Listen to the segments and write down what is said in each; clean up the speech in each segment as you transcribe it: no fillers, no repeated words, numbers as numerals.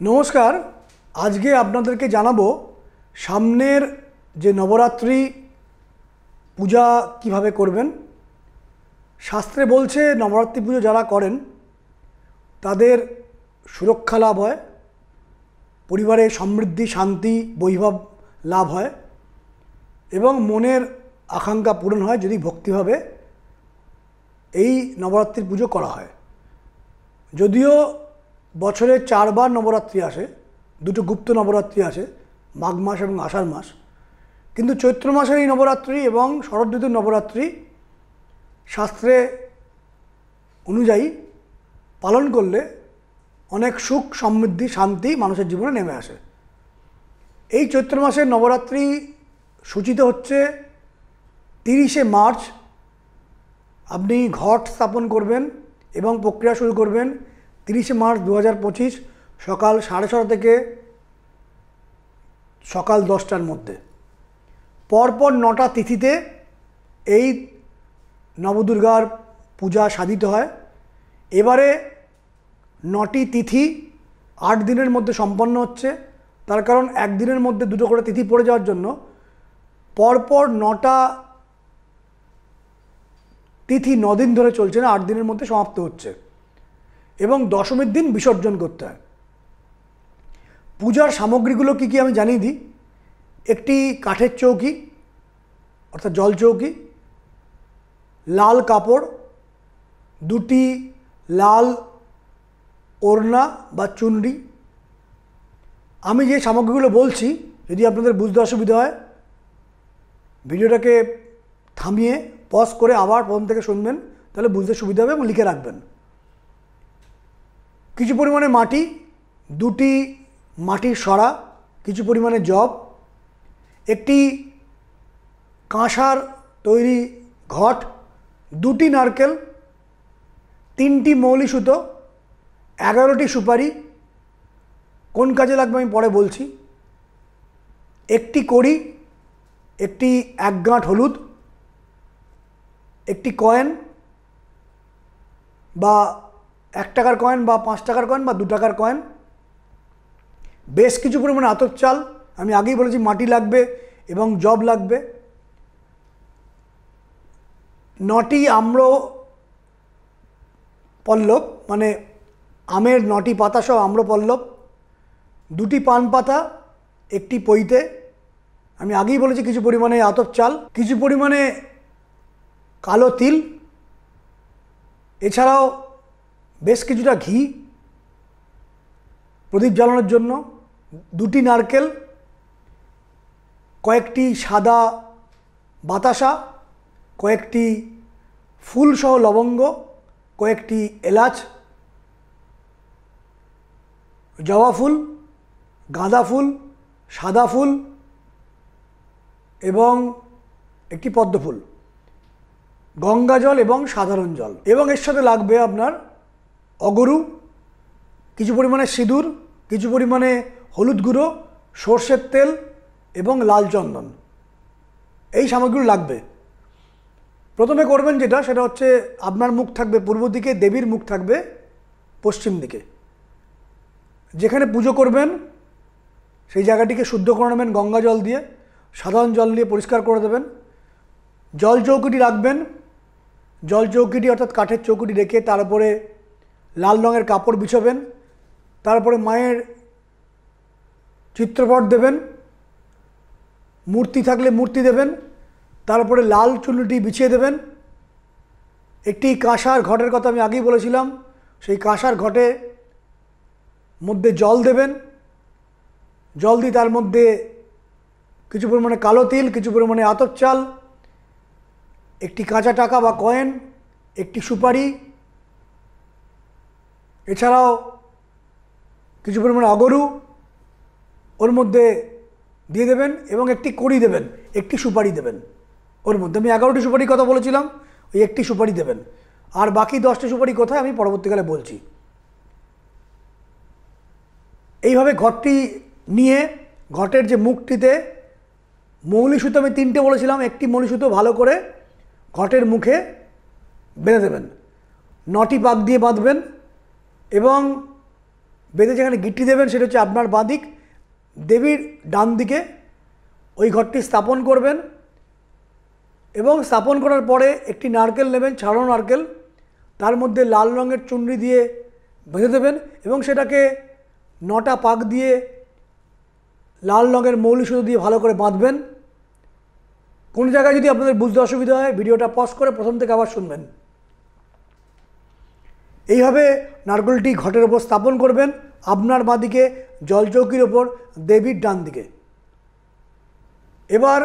নমস্কার, আজকে আপনাদেরকে জানাবো সামনের যে নবরাত্রি পূজা কিভাবে করবেন। শাস্ত্রে বলছে নবরাত্রি পুজো যারা করেন তাদের সুরক্ষা লাভ হয়, পরিবারে সমৃদ্ধি, শান্তি, বৈভব লাভ হয় এবং মনের আকাঙ্ক্ষা পূরণ হয় যদি ভক্তিভাবে এই নবরাত্রির পুজো করা হয়। যদিও বছরে 4 বার নবরাত্রি আসে, দুটো গুপ্ত নবরাত্রি আসে, মাঘ মাস এবং আষাঢ় মাস, কিন্তু চৈত্র মাসের এই নবরাত্রি এবং শরৎ ঋতুর নবরাত্রি শাস্ত্রে অনুযায়ী পালন করলে অনেক সুখ, সমৃদ্ধি, শান্তি মানুষের জীবনে নেমে আসে। এই চৈত্র মাসের নবরাত্রি সূচিত হচ্ছে 30শে মার্চ। আপনি ঘট স্থাপন করবেন এবং প্রক্রিয়া শুরু করবেন 30শে মার্চ 2025 সকাল 6:30 থেকে সকাল 10টার মধ্যে। পরপর 9টা তিথিতে এই নবদুর্গার পূজা সাধিত হয়। এবারে 9টি তিথি 8 দিনের মধ্যে সম্পন্ন হচ্ছে। তার কারণ একদিনের মধ্যে দুটো করে তিথি পড়ে যাওয়ার জন্য পরপর 9টা তিথি 9 দিন ধরে চলছে না, 8 দিনের মধ্যে সমাপ্ত হচ্ছে এবং দশমীর দিন বিসর্জন করতে হয়। পূজার সামগ্রীগুলো কী কী আমি জানিয়ে দিই। একটি কাঠের চৌকি অর্থাৎ জল চৌকি, লাল কাপড়, 2টি লাল ওড়না বা চুনরি। আমি যে সামগ্রীগুলো বলছি যদি আপনাদের বুঝতে অসুবিধা হয় ভিডিওটাকে থামিয়ে পজ করে আবার প্রথম থেকে শুনবেন, তাহলে বুঝতে সুবিধা হবে এবং লিখে রাখবেন। কিছু পরিমাণে মাটি, 2টি মাটির সরা, কিছু পরিমাণে জব, একটি কাঁসার তৈরি ঘট, 2টি নারকেল, 3টি মৌলি সুতো, 11টি সুপারি। কোন কাজে লাগবে আমি পরে বলছি। একটি কড়ি, একটি 1 গাঁট হলুদ, একটি কয়েন বা 1 টাকার কয়েন বা 5 টাকার কয়েন বা 2 টাকার কয়েন, বেশ কিছু পরিমাণে আতপ চাল। আমি আগেই বলেছি মাটি লাগবে এবং জব লাগবে। 9টি আম্র পল্লব মানে আমের 9টি পাতা সহ আম্র পল্লব, 2টি পান পাতা, একটি পইতে। আমি আগেই বলেছি কিছু পরিমাণে আতপ চাল, কিছু পরিমাণে কালো তিল, এছাড়াও বেশ কিছুটা ঘি প্রদীপ জ্বালানোর জন্য, 2টি নারকেল, কয়েকটি সাদা বাতাসা, কয়েকটি ফুলসহ লবঙ্গ, কয়েকটি এলাচ, জবা ফুল, গাঁদা ফুল, সাদা ফুল এবং একটি পদ্ম ফুল, গঙ্গা জল এবং সাধারণ জল। এবং এর সাথে লাগবে আপনার অগরু, কিছু পরিমাণে সিঁদুর, কিছু পরিমাণে হলুদ গুঁড়ো, সর্ষের তেল এবং লাল চন্দন। এই সামগ্রী লাগবে। প্রথমে করবেন যেটা, সেটা হচ্ছে আপনার মুখ থাকবে পূর্ব দিকে, দেবীর মুখ থাকবে পশ্চিম দিকে। যেখানে পুজো করবেন সেই জায়গাটিকে শুদ্ধ করে নেবেন গঙ্গা জল দিয়ে, সাধারণ জল দিয়ে পরিষ্কার করে দেবেন। জল চৌকিটি রাখবেন। জল চৌকিটি অর্থাৎ কাঠের চৌকিটি রেখে তার উপরে লাল রঙের কাপড় বিছাবেন। তারপরে মায়ের চিত্রপট দেবেন, মূর্তি থাকলে মূর্তি দেবেন। তারপরে লাল চুনটি বিছিয়ে দেবেন। একটি কাঁসার ঘটের কথা আমি আগেই বলেছিলাম, সেই কাঁসার ঘটে মধ্যে জল দেবেন। জল দিয়ে তার মধ্যে কিছু পরিমাণে কালো তিল, কিছু পরিমাণে আতপ চাল, একটি কাঁচা টাকা বা কয়েন, একটি সুপারি, এছাড়াও কিছু পরিমাণে অগরু ওর মধ্যে দিয়ে দেবেন এবং একটি কড়ি দেবেন, একটি সুপারি দেবেন ওর মধ্যে। আমি 11টি সুপারির কথা বলেছিলাম, ওই একটি সুপারি দেবেন। আর বাকি 10টি সুপারি কোথায় আমি পরবর্তীকালে বলছি। এইভাবে ঘটটি নিয়ে ঘটের যে মুখটিতে মৌলি সুতো আমি 3টে বলেছিলাম, একটি মৌলি সুতো ভালো করে ঘটের মুখে বেঁধে দেবেন। 9টি পাক দিয়ে বাঁধবেন এবং বেঁধে যেখানে গিট্টি দেবেন সেটা হচ্ছে আপনার বাঁ দিক, দেবীর ডান দিকে ওই ঘরটি স্থাপন করবেন এবং স্থাপন করার পরে একটি নারকেল নেবেন, ছাড়ানো নারকেল, তার মধ্যে লাল রঙের চুনরি দিয়ে বেঁধে দেবেন এবং সেটাকে 9টা পাক দিয়ে লাল রঙের মৌলি সুতো দিয়ে ভালো করে বাঁধবেন। কোনো জায়গায় যদি আপনাদের বুঝতে অসুবিধা হয় ভিডিওটা পজ করে প্রথম থেকে আবার শুনবেন। এইভাবে নারকেলটি ঘটের ওপর স্থাপন করবেন, আপনার বাঁদিকে জলচৌকির ওপর, দেবীর ডান দিকে। এবার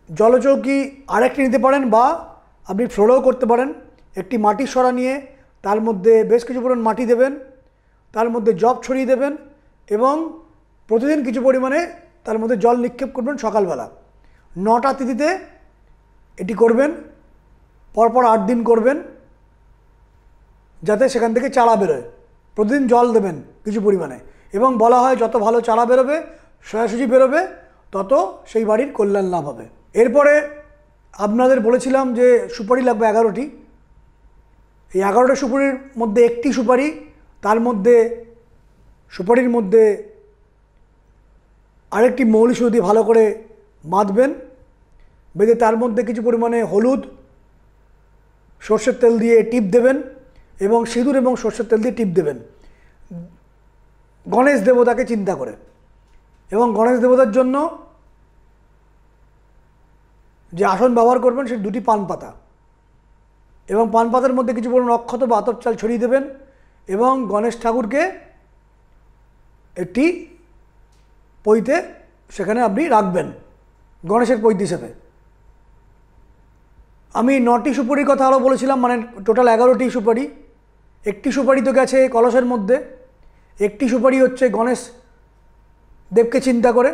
জলচৌকি আরেকটি নিতে পারেন বা আপনি ফ্লোরেও করতে পারেন। একটি মাটির সরা নিয়ে তার মধ্যে বেশ কিছু পরিমাণ মাটি দেবেন, তার মধ্যে জব ছড়িয়ে দেবেন এবং প্রতিদিন কিছু পরিমাণে তার মধ্যে জল নিক্ষেপ করবেন সকালবেলা। 9টা তিথিতে এটি করবেন, পরপর 8 দিন করবেন যাতে সেখান থেকে চারা বেরোয়। প্রতিদিন জল দেবেন কিছু পরিমাণে এবং বলা হয় যত ভালো চারা বেরোবে, সোজাসুজি বেরোবে, তত সেই বাড়ির কল্যাণ লাভ হবে। এরপরে আপনাদের বলেছিলাম যে সুপারি লাগবে 11টি। এই 11টা সুপারির মধ্যে একটি সুপারি, তার মধ্যে সুপারির মধ্যে আরেকটি মৌলি সুতো দিয়ে ভালো করে বাঁধবেন, বেঁধে তার মধ্যে কিছু পরিমাণে হলুদ, সর্ষের তেল দিয়ে টিপ দেবেন এবং সিঁদুর এবং সর্ষের তেল দিয়ে টিপ দেবেন গণেশ দেবতাকে চিন্তা করে। এবং গণেশ দেবতার জন্য যে আসন ব্যবহার করবেন সে 2টি পান পাতা এবং পান পাতার মধ্যে কিছু পরিমাণ অক্ষত বা আতপ চাল ছড়িয়ে দেবেন এবং গণেশ ঠাকুরকে একটি পৈতে সেখানে আপনি রাখবেন গণেশের পৈত হিসেবে। আমি 9টি সুপারির কথা আরও বলেছিলাম, মানে টোটাল 11টি সুপারি। একটি সুপারি তো গেছে কলসের মধ্যে, একটি সুপারি হচ্ছে গণেশ দেবকে চিন্তা করে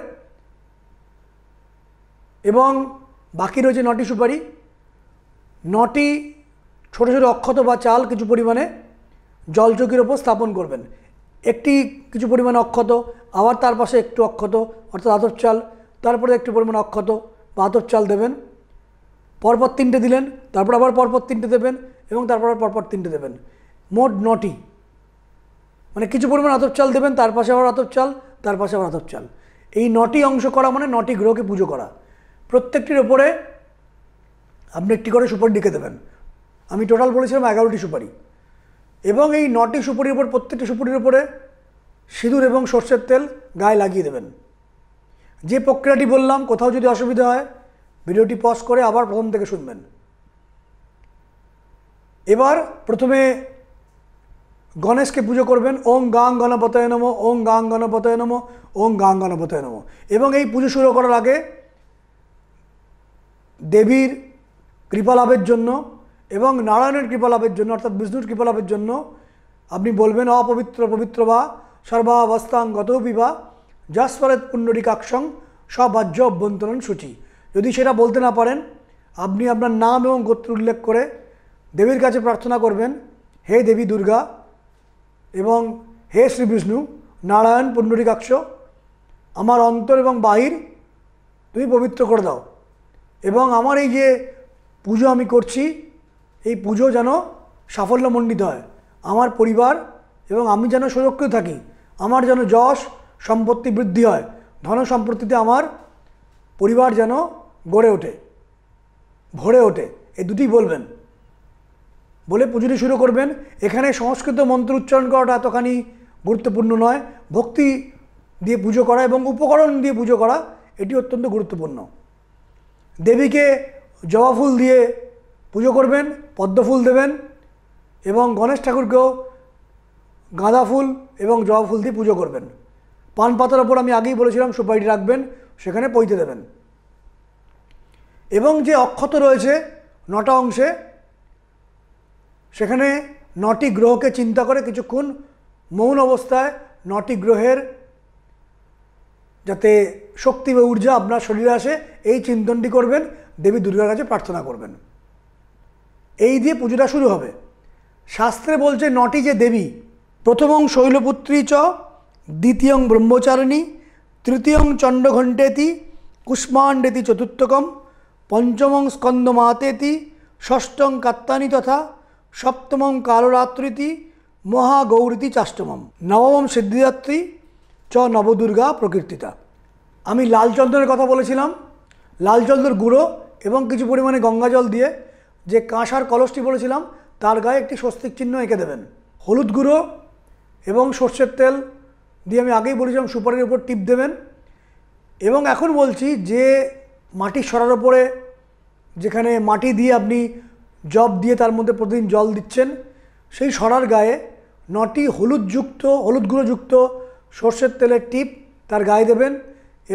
এবং বাকি রয়েছে 9টি সুপারি। 9টি ছোটো ছোটো অক্ষত বা চাল কিছু পরিমাণে জলচৌকির ওপর স্থাপন করবেন। একটি কিছু পরিমাণে অক্ষত, আবার তার পাশে একটু অক্ষত অর্থাৎ আতপ চাল, তারপরে একটু পরিমাণ অক্ষত বা আতপ চাল দেবেন। পরপর 3টে দিলেন, তারপর আবার পরপর 3টে দেবেন এবং তারপর পরপর 3টে দেবেন। মোট 9টি, মানে কিছু পরিমাণ আতপ চাল দেবেন, তার পাশে আবার আতপ চাল, তার পাশে আবার আতপ চাল। এই 9টি অংশ করা মানে 9টি গ্রহকে পুজো করা। প্রত্যেকটির ওপরে আপনি একটি করে সুপারি লিখে দেবেন। আমি টোটাল বলেছিলাম 11টি সুপারি এবং এই 9টি সুপারির উপর, প্রত্যেকটি সুপারির উপরে সিঁদুর এবং সর্ষের তেল গায়ে লাগিয়ে দেবেন। যে প্রক্রিয়াটি বললাম, কোথাও যদি অসুবিধা হয় ভিডিওটি পজ করে আবার প্রথম থেকে শুনবেন। এবার প্রথমে গণেশকে পুজো করবেন। ওং গাং গণপতয়ে নমঃ, ওং গাং গণপতয়ে নমঃ, ওং গাং গণপতয়ে নমঃ। এবং এই পুজো শুরু করার আগে দেবীর কৃপা লাভের জন্য এবং নারায়ণের কৃপা লাভের জন্য অর্থাৎ বিষ্ণুর কৃপা লাভের জন্য আপনি বলবেন অপবিত্র পবিত্র বা সর্বাবস্থাং গতোপি বা যস্বরেত পুণ্ডরীকাক্ষং সবাহ্য অভ্যন্তরণ সূচি। যদি সেটা বলতে না পারেন, আপনি আপনার নাম এবং গোত্র উল্লেখ করে দেবীর কাছে প্রার্থনা করবেন, হে দেবী দুর্গা এবং হে শ্রী বিষ্ণু নারায়ণ পুণ্ডরীকাক্ষ, আমার অন্তর এবং বাহির তুমি পবিত্র করে দাও এবং আমার এই যে পুজো আমি করছি এই পুজো যেন সাফল্যমণ্ডিত হয়, আমার পরিবার এবং আমি যেন সুরক্ষিত থাকি, আমার যেন যশ সম্পত্তি বৃদ্ধি হয়, ধন সম্পত্তিতে আমার পরিবার যেন গড়ে ওঠে, ভরে ওঠে, এই দুটি বলবেন। বলে পুজোটি শুরু করবেন। এখানে সংস্কৃত মন্ত্র উচ্চারণ করাটা এতখানি গুরুত্বপূর্ণ নয়, ভক্তি দিয়ে পুজো করা এবং উপকরণ দিয়ে পুজো করা এটি অত্যন্ত গুরুত্বপূর্ণ। দেবীকে জবা ফুল দিয়ে পুজো করবেন, পদ্ম ফুল দেবেন এবং গণেশ ঠাকুরকেও গাঁদা ফুল এবং জবা ফুল দিয়ে পুজো করবেন। পান পাতার ওপর আমি আগেই বলেছিলাম সুপারি রাখবেন, সেখানে পৈতে দেবেন এবং যে অক্ষত রয়েছে 9টা অংশে সেখানে 9টি গ্রহকে চিন্তা করে কিছুক্ষণ মৌন অবস্থায় 9টি গ্রহের যাতে শক্তি বা ঊর্জা আপনার শরীরে আসে এই চিন্তনটি করবেন, দেবী দুর্গার কাছে প্রার্থনা করবেন। এই দিয়ে পুজোটা শুরু হবে। শাস্ত্রে বলছে 9টি যে দেবী, প্রথমং শৈলপুত্রী চ, দ্বিতীয়ং ব্রহ্মচারিণী, তৃতীয়ং চণ্ডঘণ্টেতি, কুষ্মাণ্ডেতি চতুর্থকম, পঞ্চমং স্কন্দমাতেতি, ষষ্ঠং কাত্তানি তথা, সপ্তমং কালরাত্রিতি মহাগৌরীতি চাষ্টমম নবমম সিদ্ধিদাত্রী চ নবদুর্গা প্রকীর্তিতা। আমি লাল চন্দনের কথা বলেছিলাম। লাল চন্দনের গুঁড়ো এবং কিছু পরিমাণে গঙ্গাজল দিয়ে যে কাঁসার কলসটি বলেছিলাম তার গায়ে একটি স্বস্তিক চিহ্ন এঁকে দেবেন। হলুদ গুঁড়ো এবং সর্ষের তেল দিয়ে আমি আগেই বলেছিলাম সুপারির উপর টিপ দেবেন। এবং এখন বলছি যে মাটির সরার ওপরে যেখানে মাটি দিয়ে আপনি জব দিয়ে তার মধ্যে প্রতিদিন জল দিচ্ছেন সেই সরার গায়ে 9টি হলুদ গুঁড়োযুক্ত সর্ষের তেলের টিপ তার গায়ে দেবেন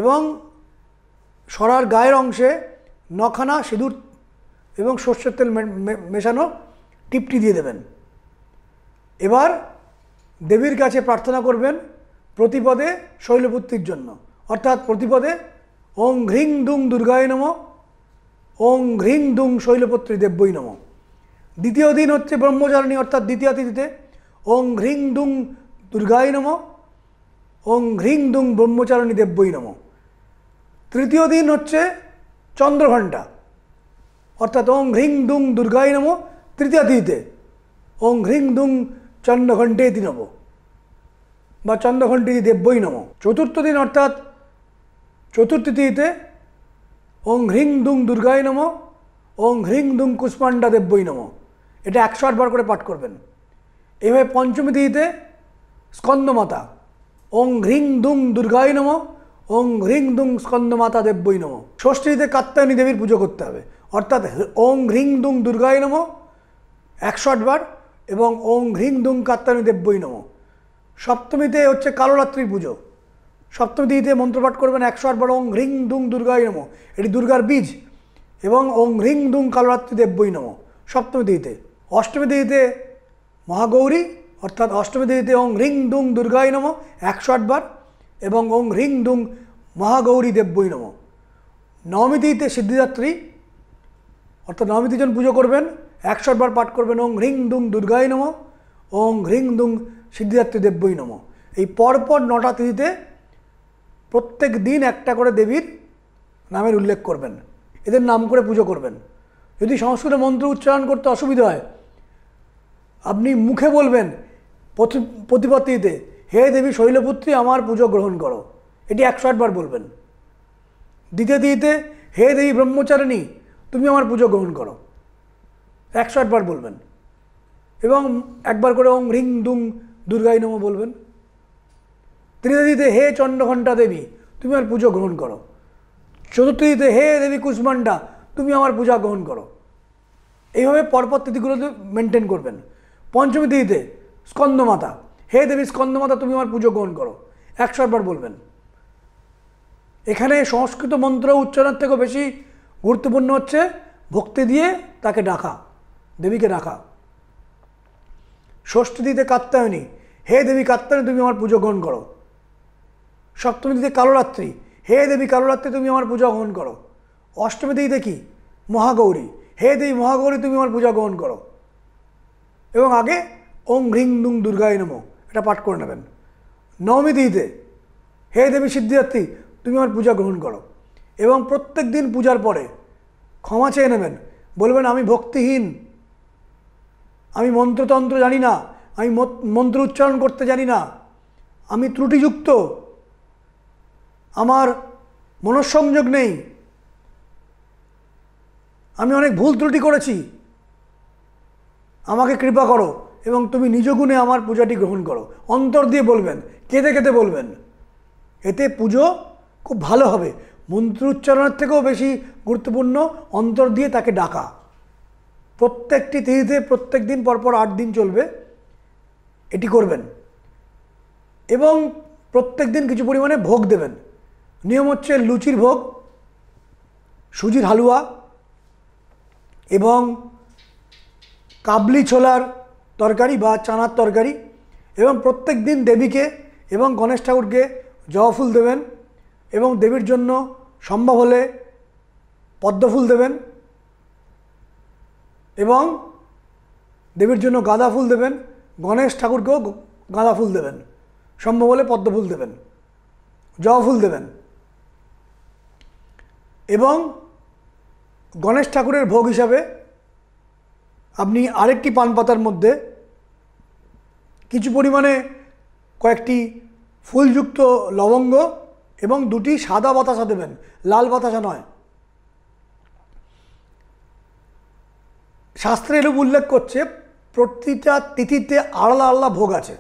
এবং সরার গায়ের অংশে 9খানা সিঁদুর এবং সর্ষের তেল মেশানো টিপটি দিয়ে দেবেন। এবার দেবীর কাছে প্রার্থনা করবেন প্রতিপদে শৈলপুত্রীর জন্য, অর্থাৎ প্রতিপদে ওং ঘ্রিং দুং দুর্গায় নমঃ, ওং ঘ্রিং দুং শৈলপুত্রী দেব্যই নমঃ। দ্বিতীয় দিন হচ্ছে ব্রহ্মচারিণী, অর্থাৎ দ্বিতীয়া তিথিতে ওং ঘ্রিং দুং দুর্গায় নমঃ, ওং ঘ্রিং দুং ব্রহ্মচারিণী দেব্যই নমঃ। তৃতীয় দিন হচ্ছে চন্দ্রঘণ্টা, অর্থাৎ ওং ঘ্রিং দুং দুর্গায় নমঃ তৃতীয়া তিথিতে, ওং ঘ্রিং দুং চন্দ্রঘণ্টেতি নমঃ বা চন্দ্রঘণ্টেতি দেব্যই নমঃ। চতুর্থ দিন অর্থাৎ চতুর্থী তিথিতে ওং হ্রিং দুং দুর্গায় নমঃ, ওং হ্রিং দুং কুষ্মাণ্ডা দেব্যই নমঃ। এটা 108 বার করে পাঠ করবেন। এভাবে পঞ্চমী তিথিতে স্কন্দমাতা, ওং হ্রিং দুং দুর্গায় নমঃ, ওং হ্রিং দুং স্কন্দমাতা দেব্যই নমঃ। ষষ্ঠীতে কাত্যায়নী দেবীর পুজো করতে হবে, অর্থাৎ ওং হ্রিং দুং দুর্গায় নমঃ 108 বার এবং ওং হ্রিং দুং কাত্যায়নী দেব্যই নমঃ। সপ্তমীতে হচ্ছে কালরাত্রির পুজো। সপ্তমী তিথিতে মন্ত্রপাঠ করবেন 108 বার ওং হ্রিং দুং দুর্গায় নমঃ, এটি দুর্গার বীজ, এবং ওং হ্রিং দুং কালরাত্রি দেব্যই নমঃ সপ্তমী তিথিতে। অষ্টমী তিথিতে মহাগৌরী, অর্থাৎ অষ্টমী তিথিতে ওং হ্রিং দুং দুর্গায় নমঃ 108 বার এবং ওং হ্রিং দুং মহাগৌরী দেব্যই নমঃ। নবমী তিথিতে সিদ্ধিদাত্রী, অর্থাৎ নবমী তিথি যখন পুজো করবেন 108 বার পাঠ করবেন ওং হ্রিং দুং দুর্গায় নমঃ, ওং হ্রিং দুং সিদ্ধিদাত্রী দেব্যই নমঃ। এই পরপর 9টা তিথিতে প্রত্যেক দিন একটা করে দেবীর নামের উল্লেখ করবেন, এদের নাম করে পুজো করবেন। যদি সংস্কৃত মন্ত্র উচ্চারণ করতে অসুবিধা হয় আপনি মুখে বলবেন প্রতিপদ তিথিতে, হে দেবী শৈলপুত্রী আমার পুজো গ্রহণ করো, এটি 108 বার বলবেন। দ্বিতীয় তিথিতে হে দেবী ব্রহ্মচারিণী তুমি আমার পুজো গ্রহণ করো, 108 বার বলবেন এবং একবার করে ওং হ্রিং দুং দুর্গায় নমঃ বলবেন। তৃতীয় তিথিতে হে চন্দ্রঘণ্টা দেবী তুমি আমার পুজো গ্রহণ করো। চতুর্থ তিথিতে হে দেবী কুষ্মাণ্ডা তুমি আমার পূজা গ্রহণ করো। এইভাবে পরপর তিথিগুলো মেনটেন করবেন। পঞ্চমী তিথিতে স্কন্দমাতা, হে দেবী স্কন্দমাতা তুমি আমার পুজো গ্রহণ করো, 108 বার বলবেন। এখানে সংস্কৃত মন্ত্র উচ্চারণের থেকেও বেশি গুরুত্বপূর্ণ হচ্ছে ভক্তি দিয়ে তাকে ডাকা, দেবীকে ডাকা। ষষ্ঠী তিথিতে কাত্যায়নী, হে দেবী কাত্যায়নী তুমি আমার পুজো গ্রহণ করো। সপ্তমী তিথিতে কালরাত্রি, হে দেবী কালরাত্রি তুমি আমার পূজা গ্রহণ করো। অষ্টমী তিথিতে কি মহাগৌরী, হে দেবী মহাগৌরী তুমি আমার পূজা গ্রহণ করো এবং আগে ওং হ্রিং দুং দুর্গায় নমঃ এটা পাঠ করে নেবেন। নবমী তিথিতে হে দেবী সিদ্ধিদাত্রী তুমি আমার পূজা গ্রহণ করো এবং প্রত্যেক দিন পূজার পরে ক্ষমা চেয়ে নেবেন, বলবেন আমি ভক্তিহীন, আমি মন্ত্রতন্ত্র জানি না, আমি মন্ত্র উচ্চারণ করতে জানি না, আমি ত্রুটিযুক্ত, আমার মনঃসংযোগ নেই, আমি অনেক ভুল ত্রুটি করেছি, আমাকে কৃপা করো এবং তুমি নিজ গুণে আমার পূজাটি গ্রহণ করো। অন্তর দিয়ে বলবেন, কেঁদে কেঁদে বলবেন, এতে পুজো খুব ভালো হবে। মন্ত্র উচ্চারণের থেকেও বেশি গুরুত্বপূর্ণ অন্তর দিয়ে তাকে ডাকা। প্রত্যেকটি তিথিতে প্রত্যেক দিন পরপর 8 দিন চলবে, এটি করবেন এবং প্রত্যেক দিন কিছু পরিমাণে ভোগ দেবেন। নিয়ম হচ্ছে লুচির ভোগ, সুজির হালুয়া এবং কাবলি ছোলার তরকারি বা চানার তরকারি, এবং প্রত্যেক দিন দেবীকে এবং গণেশ ঠাকুরকে জবা ফুল দেবেন এবং দেবীর জন্য সম্ভব হলে পদ্ম ফুল দেবেন এবং দেবীর জন্য গাঁদা ফুল দেবেন। গণেশ ঠাকুরকেও গাঁদা ফুল দেবেন, সম্ভব হলে পদ্ম ফুল দেবেন, জবা ফুল দেবেন এবং গণেশ ঠাকুরের ভোগ হিসাবে আপনি আরেকটি পান পাতার মধ্যে কিছু পরিমাণে কয়েকটি ফুলযুক্ত লবঙ্গ এবং দুটি সাদা বাতাসা দেবেন, লাল বাতাসা নয়। শাস্ত্রে এরূপ উল্লেখ করছে প্রতিটা তিথিতে আলাদা আলাদা ভোগ আছে।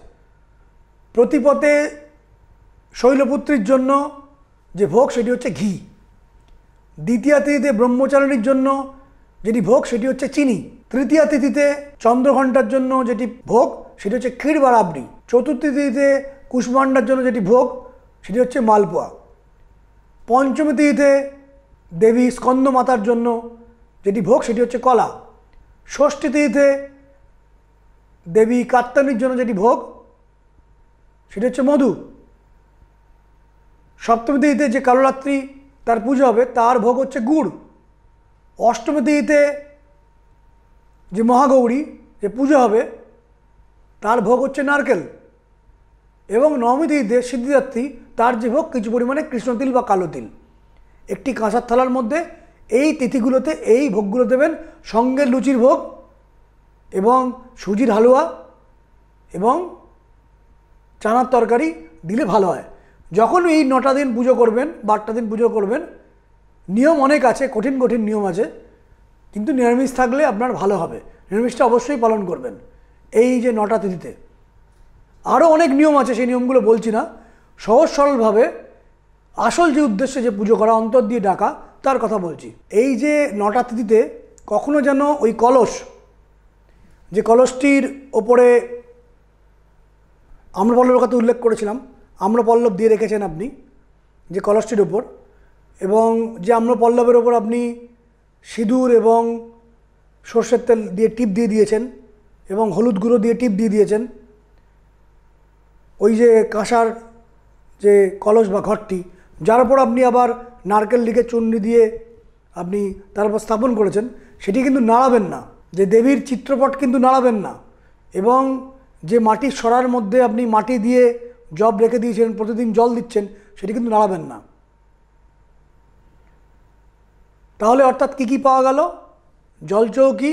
প্রতিপদে শৈলপুত্রীর জন্য যে ভোগ সেটি হচ্ছে ঘি, দ্বিতীয়া তিথিতে ব্রহ্মচারিণীর জন্য যেটি ভোগ সেটি হচ্ছে চিনি, তৃতীয়া তিথিতে চন্দ্রঘণ্টার জন্য যেটি ভোগ সেটি হচ্ছে ক্ষীর বা রাবড়ি, চতুর্থ তিথিতে কুষ্মাণ্ডার জন্য যেটি ভোগ সেটি হচ্ছে মালপোয়া, পঞ্চমী তিথিতে দেবী স্কন্দমাতার জন্য যেটি ভোগ সেটি হচ্ছে কলা, ষষ্ঠী তিথিতে দেবী কাত্যায়নীর জন্য যেটি ভোগ সেটি হচ্ছে মধু, সপ্তমী তিথিতে যে কালরাত্রি তার পুজো হবে তার ভোগ হচ্ছে গুড়, অষ্টমী তিথিতে যে মহাগৌরী যে পুজো হবে তার ভোগ হচ্ছে নারকেল, এবং নবমী তিথিতে সিদ্ধিদাত্রী তার যে ভোগ কিছু পরিমাণে কৃষ্ণতিল বা কালো তিল। একটি কাঁসার থালার মধ্যে এই তিথিগুলোতে এই ভোগগুলো দেবেন, সঙ্গে লুচির ভোগ এবং সুজির হালুয়া এবং চানার তরকারি দিলে ভালো হয়। যখন এই 9টা দিন পুজো করবেন বা 8টা দিন পুজো করবেন, নিয়ম অনেক আছে, কঠিন কঠিন নিয়ম আছে, কিন্তু নিরামিষ থাকলে আপনার ভালো হবে। নিরামিষটা অবশ্যই পালন করবেন এই যে 9টা তিথিতে। আরও অনেক নিয়ম আছে, সেই নিয়মগুলো বলছি না, সহজ সরলভাবে আসল যে উদ্দেশ্যে যে পুজো করা, অন্তর দিয়ে ডাকা, তার কথা বলছি। এই যে 9টা তিথিতে কখনো যেন ওই কলস, যে কলসটির ওপরে আম্রপল্লবের কথা উল্লেখ করেছিলাম, আম্রপল্লব দিয়ে রেখেছেন আপনি যে কলসটির ওপর, এবং যে আম্রপল্লবের ওপর আপনি সিঁদুর এবং সর্ষের তেল দিয়ে টিপ দিয়ে দিয়েছেন এবং হলুদ গুঁড়ো দিয়ে টিপ দিয়ে দিয়েছেন, ওই যে কাঁসার যে কলস বা ঘরটি, যার উপর আপনি আবার নারকেল লিখে চুন্নি দিয়ে আপনি তার উপর স্থাপন করেছেন, সেটি কিন্তু নাড়াবেন না, যে দেবীর চিত্রপট কিন্তু নাড়াবেন না, এবং যে মাটির সরার মধ্যে আপনি মাটি দিয়ে জব রেখে দিয়েছেন, প্রতিদিন জল দিচ্ছেন, সেটি কিন্তু নাড়াবেন না। তাহলে অর্থাৎ কী কী পাওয়া গেল? জলচৌকি,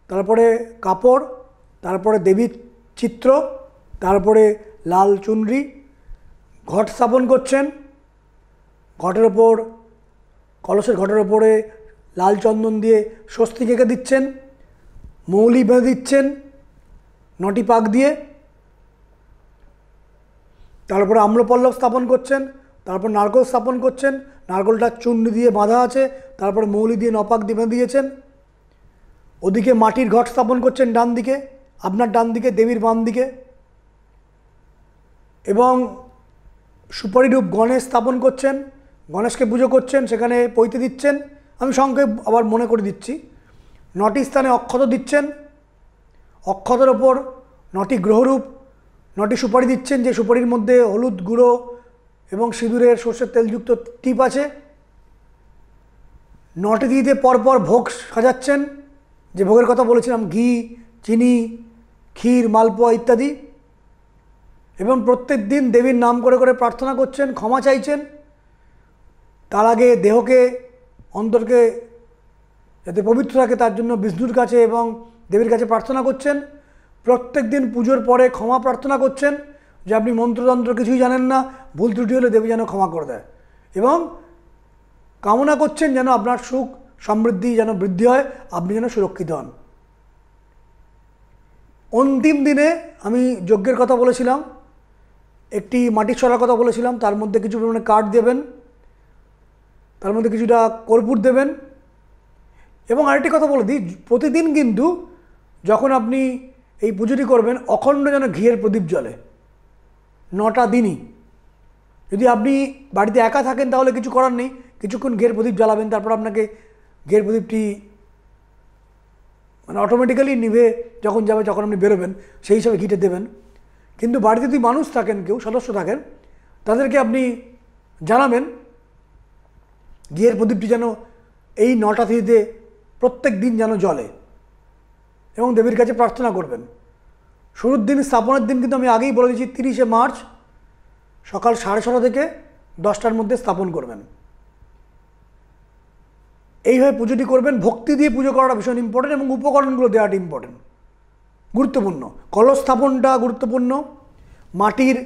তারপরে কাপড়, তারপরে দেবীর চিত্র, তারপরে লাল চুনরি, ঘট স্থাপন করছেন, ঘটের ওপর, কলসের ঘটের ওপরে লাল চন্দন দিয়ে স্বস্তিক এঁকে দিচ্ছেন, মৌলি বেঁধে দিচ্ছেন 9টি পাক দিয়ে, তারপরে আম্রপল্লব স্থাপন করছেন, তারপর নারকেল স্থাপন করছেন, নারকেলটা চুন্নি দিয়ে বাঁধা আছে, তারপরে মৌলি দিয়ে 9 পাক দিয়ে বেঁধে দিয়েছেন, ওদিকে মাটির ঘট স্থাপন করছেন ডান দিকে, আপনার ডান দিকে, দেবীর বাম দিকে, এবং সুপারিরূপ গণেশ স্থাপন করছেন, গণেশকে পুজো করছেন, সেখানে পৈতে দিচ্ছেন। আমি সংক্ষেপ আবার মনে করে দিচ্ছি, 9টি স্থানে অক্ষত দিচ্ছেন, অক্ষতের ওপর 9টি গ্রহরূপ 9টি সুপারি দিচ্ছেন, যে সুপারির মধ্যে হলুদ গুঁড়ো এবং সিঁদুরের সর্ষের তেলযুক্ত টিপ আছে। 9টি তিথিতে পরপর ভোগ সাজাচ্ছেন, যে ভোগের কথা বলেছিলাম, ঘি, চিনি, ক্ষীর, মালপোয়া ইত্যাদি, এবং প্রত্যেক দিন দেবীর নাম করে করে প্রার্থনা করছেন, ক্ষমা চাইছেন। তার আগে দেহকে, অন্তরকে যাতে পবিত্র থাকে তার জন্য বিষ্ণুর কাছে এবং দেবীর কাছে প্রার্থনা করছেন। প্রত্যেক দিন পুজোর পরে ক্ষমা প্রার্থনা করছেন, যে আপনি মন্ত্রতন্ত্র কিছুই জানেন না, ভুল ত্রুটি হলে দেবী যেন ক্ষমা করে দেয়, এবং কামনা করছেন যেন আপনার সুখ সমৃদ্ধি যেন বৃদ্ধি হয়, আপনি যেন সুরক্ষিত হন। অন্তিম দিনে আমি যজ্ঞের কথা বলেছিলাম, একটি মাটির সরার কথা বলেছিলাম, তার মধ্যে কিছু পরিমাণে কাঠ দেবেন, তার মধ্যে কিছুটা কর্পূর দেবেন, এবং আরেকটি কথা বলে দিই, প্রতিদিন কিন্তু যখন আপনি এই পুজোটি করবেন, অখণ্ড যেন ঘিয়ের প্রদীপ জ্বলে 9টা দিনই। যদি আপনি বাড়িতে একা থাকেন তাহলে কিছু করার নেই, কিছুক্ষণ ঘিয়ের প্রদীপ জ্বালাবেন, তারপর আপনাকে ঘিয়ের প্রদীপটি মানে অটোমেটিক্যালি নিভে যখন যাবে, যখন আপনি বেরোবেন সেই হিসাবে ঘিটা দেবেন। কিন্তু বাড়িতে যদি মানুষ থাকেন, কেউ সদস্য থাকেন, তাদেরকে আপনি জানাবেন ঘিয়ের প্রদীপটি যেন এই 9টা তিথিতে প্রত্যেক দিন যেন জ্বলে, এবং দেবীর কাছে প্রার্থনা করবেন। শুরুর দিন, স্থাপনের দিন কিন্তু আমি আগেই বলে দিয়েছি, 30শে মার্চ সকাল 6:30 থেকে 10টার মধ্যে স্থাপন করবেন। এইভাবে পুজোটি করবেন। ভক্তি দিয়ে পুজো করাটা ভীষণ ইম্পর্টেন্ট এবং উপকরণগুলো দেওয়াটা ইম্পর্টেন্ট, গুরুত্বপূর্ণ। কলস স্থাপনটা গুরুত্বপূর্ণ। মাটির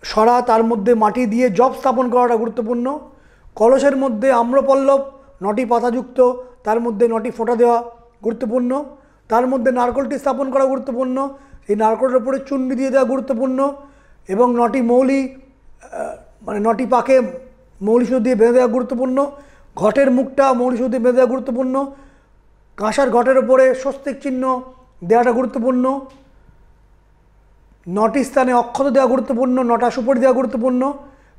সরা, তার মধ্যে মাটি দিয়ে জব স্থাপন করাটা গুরুত্বপূর্ণ। কলসের মধ্যে আম্রপল্লব 9টি পাতাযুক্ত, তার মধ্যে 9টি ফোঁটা দেওয়া গুরুত্বপূর্ণ। তার মধ্যে নারকেলটি স্থাপন করা গুরুত্বপূর্ণ। এই নারকেলের উপরে চুন্নি দিয়ে দেওয়া গুরুত্বপূর্ণ। এবং 9টি মৌলি, মানে 9টি পাকে মৌলি সুতো দিয়ে বেঁধে দেওয়া গুরুত্বপূর্ণ। ঘটের মুখটা মৌলি সুতো দিয়ে বেঁধে দেওয়া গুরুত্বপূর্ণ। কাঁসার ঘটের ওপরে স্বস্তিক চিহ্ন দেওয়াটা গুরুত্বপূর্ণ। 9টি স্থানে অক্ষত দেওয়া গুরুত্বপূর্ণ, 9টা সুপারি দেওয়া গুরুত্বপূর্ণ।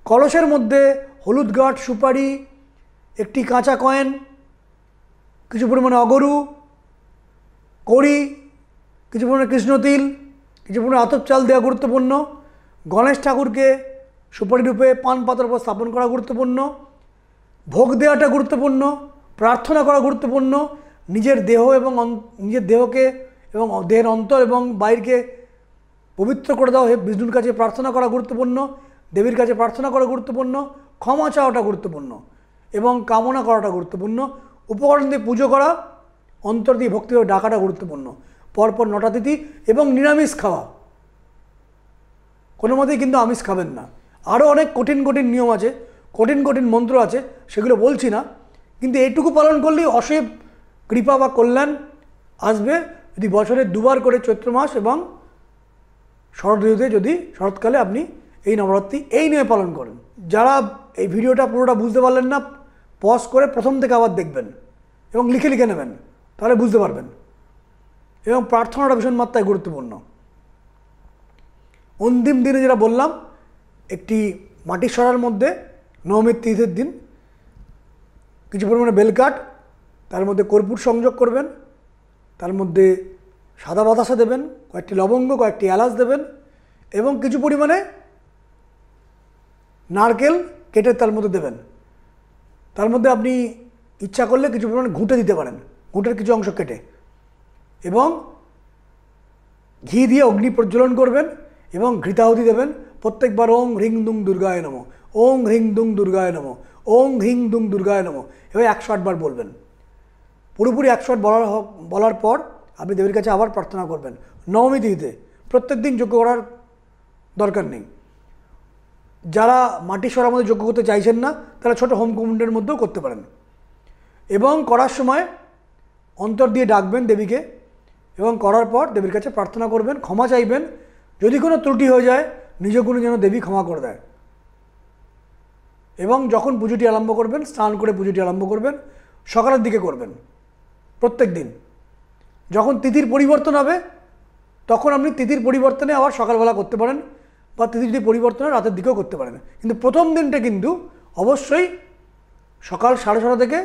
কলসের মধ্যে হলুদ গাঁঠ, সুপারি, একটি কাঁচা কয়েন, কিছু পরিমাণে অগরু, কড়ি, কিছু পরিমাণে কৃষ্ণতিল, কিছু পরিমাণে আতপ চাল দেওয়া গুরুত্বপূর্ণ। গণেশ ঠাকুরকে সুপারি রূপে পান পাতার উপর স্থাপন করা গুরুত্বপূর্ণ। ভোগ দেওয়াটা গুরুত্বপূর্ণ। প্রার্থনা করা গুরুত্বপূর্ণ। নিজের দেহ এবং নিজের দেহকে এবং দেহের অন্তর এবং বাইরকে পবিত্র করে দাও, হে বিষ্ণুর কাছে প্রার্থনা করা গুরুত্বপূর্ণ। দেবীর কাছে প্রার্থনা করা গুরুত্বপূর্ণ। ক্ষমা চাওয়াটা গুরুত্বপূর্ণ এবং কামনা করাটা গুরুত্বপূর্ণ। উপকরণ দিয়ে পুজো করা, অন্তর দিয়ে ভক্তিভাবে ডাকাটা গুরুত্বপূর্ণ। পরপর 9টা তিথি এবং নিরামিষ খাওয়া, কোনো মতেই কিন্তু আমিষ খাবেন না। আরও অনেক কঠিন কঠিন নিয়ম আছে, কঠিন কঠিন মন্ত্র আছে, সেগুলো বলছি না, কিন্তু এইটুকু পালন করলেই অসীম কৃপা বা কল্যাণ আসবে যদি বছরে 2বার করে চৈত্র মাস এবং শরৎ ঋতুতে, যদি শরৎকালে আপনি এই নবরাত্রি এই নিয়ে পালন করেন। যারা এই ভিডিওটা পুরোটা বুঝতে পারলেন না, পজ করে প্রথম থেকে আবার দেখবেন এবং লিখে লিখে নেবেন, তাহলে বুঝতে পারবেন। এবং প্রার্থনাটা ভীষণ মাত্রায় গুরুত্বপূর্ণ। অন্তিম দিনে যেটা বললাম, একটি মাটির সরার মধ্যে নবমীর তিথির দিন কিছু পরিমাণে বেলকাঠ, তার মধ্যে কর্পূর সংযোগ করবেন, তার মধ্যে সাদা বাতাসা দেবেন, কয়েকটি লবঙ্গ, কয়েকটি এলাচ দেবেন এবং কিছু পরিমাণে নারকেল কেটে তার মধ্যে দেবেন। তার মধ্যে আপনি ইচ্ছা করলে কিছু পরিমাণে ঘুঁটে দিতে পারেন, ঘুঁটের কিছু অংশ কেটে, এবং ঘি দিয়ে অগ্নি প্রজ্বলন করবেন এবং ঘৃতাহুতি দেবেন। প্রত্যেকবার ওং হ্রিং দুং দুর্গায় নমঃ, ওং হ্রিং দুং দুর্গায় নমঃ, ওং হ্রিং দুং দুর্গায় নমঃ, এভাবে 108 বার বলবেন। পুরোপুরি 108 বলার পর আপনি দেবীর কাছে আবার প্রার্থনা করবেন। নবমী তিথিতে প্রত্যেক দিন যজ্ঞ করার দরকার নেই। যারা মাটির সরার মধ্যে যজ্ঞ করতে চাইছেন না, তারা ছোটো হোম কুণ্ডের মধ্যেও করতে পারেন। এবং করার সময় অন্তর দিয়ে ডাকবেন দেবীকে এবং করার পর দেবীর কাছে প্রার্থনা করবেন, ক্ষমা চাইবেন। যদি কোনো ত্রুটি হয়ে যায়, নিজ গুণে যেন দেবী ক্ষমা করে দেয়। এবং যখন পুজোটি আরম্ভ করবেন, স্নান করে পুজোটি আরম্ভ করবেন, সকালের দিকে করবেন প্রত্যেক দিন। যখন তিথির পরিবর্তন হবে, তখন আপনি তিথির পরিবর্তনে আবার সকালবেলা করতে পারেন, বা তিথি যদি পরিবর্তন হয় রাতের দিকেও করতে পারেন। কিন্তু প্রথম দিনটা কিন্তু অবশ্যই সকাল 6:30 থেকে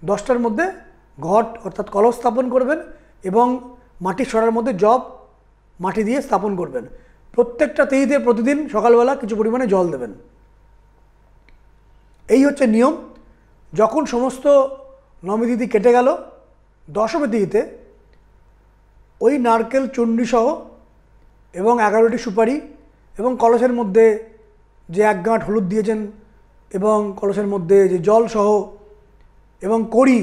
10টার মধ্যে ঘট অর্থাৎ কলস স্থাপন করবেন এবং মাটির সরার মধ্যে জব মাটি দিয়ে স্থাপন করবেন। প্রত্যেকটা তিথিতে প্রতিদিন সকালবেলা কিছু পরিমাণে জল দেবেন। এই হচ্ছে নিয়ম। যখন সমস্ত নবমী তিথি কেটে গেল, দশমী তিথিতে ওই নারকেল চূর্ণি সহ এবং 11টি সুপারি এবং কলসের মধ্যে যে 1 গাঁট হলুদ দিয়েছেন এবং কলসের মধ্যে যে জল সহ এবং কড়ি,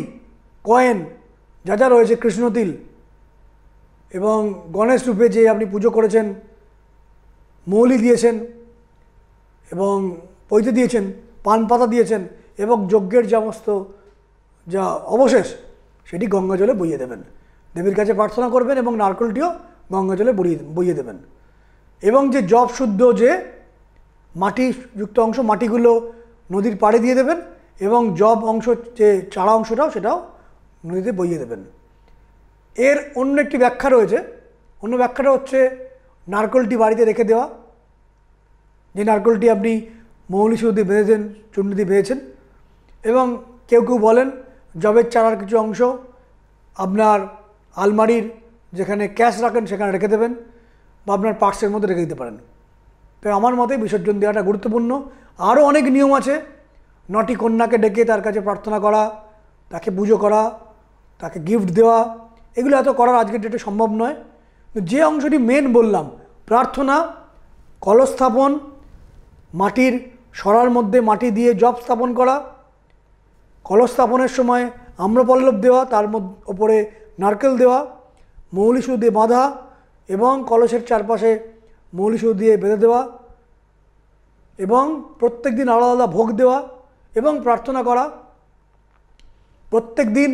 কয়েন যা যা রয়েছে, কৃষ্ণতিল এবং গণেশ রূপে যে আপনি পুজো করেছেন, মৌলি দিয়েছেন এবং পৈতে দিয়েছেন, পান পাতা দিয়েছেন এবং যজ্ঞের সমস্ত যা অবশেষ সেটি গঙ্গা জলে বইয়ে দেবেন। দেবীর কাছে প্রার্থনা করবেন এবং নারকেলটিও গঙ্গা জলে বইয়ে দেবেন। এবং যে জব শুদ্ধ যে মাটিযুক্ত অংশ, মাটিগুলো নদীর পাড়ে দিয়ে দেবেন এবং জব অংশ যে চারা অংশটাও সেটাও নদীতে বইয়ে দেবেন। এর অন্য একটি ব্যাখ্যা রয়েছে। অন্য ব্যাখ্যাটা হচ্ছে নারকেলটি বাড়িতে রেখে দেওয়া, যে নারকেলটি আপনি মৌলি সুতো দিয়ে বেঁধেছেন, চূর্ণি দিয়ে বেঁধেছেন। এবং কেউ কেউ বলেন জবের চারার কিছু অংশ আপনার আলমারির যেখানে ক্যাশ রাখেন সেখানে রেখে দেবেন, বা আপনার পার্সের মধ্যে রেখে দিতে পারেন। তো আমার মতে বিসর্জন দেওয়াটা গুরুত্বপূর্ণ। আরও অনেক নিয়ম আছে। 9টি কন্যাকে ডেকে তার কাছে প্রার্থনা করা, তাকে পুজো করা, তাকে গিফট দেওয়া, এগুলো এত করার আজকের ডেটে সম্ভব নয়। যে অংশটি মেন বললাম, প্রার্থনা, কলস স্থাপন, মাটির সরার মধ্যে মাটি দিয়ে জব স্থাপন করা কলস স্থাপনের সময় আম্রপল্লব দেওয়া, তার ওপরে নারকেল দেওয়া, মৌলি সুতো দিয়ে বাঁধা এবং কলসের চারপাশে মৌলি সুতো দিয়ে বেঁধে দেওয়া এবং প্রত্যেক দিন আলাদা আলাদা ভোগ দেওয়া এবং প্রার্থনা করা। প্রত্যেক দিন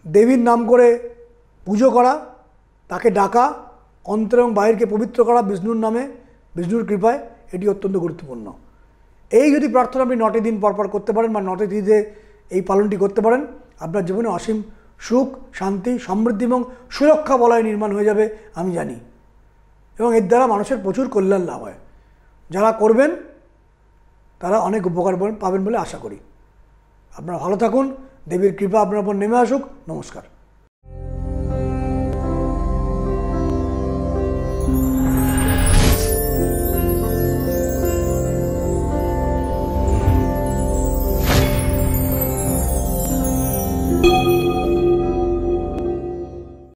দেবীর নাম করে পুজো করা, তাকে ডাকা, অন্তর এবং বাহিরকে পবিত্র করা বিষ্ণুর নামে, বিষ্ণুর কৃপায়, এটি অত্যন্ত গুরুত্বপূর্ণ। এই যদি প্রার্থনা আপনি 9টি দিন পরপর করতে পারেন বা 9টি তিথিতে এই পালনটি করতে পারেন, আপনার জীবনে অসীম সুখ, শান্তি, সমৃদ্ধি এবং সুরক্ষা বলয় নির্মাণ হয়ে যাবে আমি জানি, এবং এর দ্বারা মানুষের প্রচুর কল্যাণ লাভ হয়। যারা করবেন তারা অনেক উপকার পাবেন বলে আশা করি। আপনারা ভালো থাকুন, দেবীর কৃপা আপনার উপর নেমে আসুক। নমস্কার।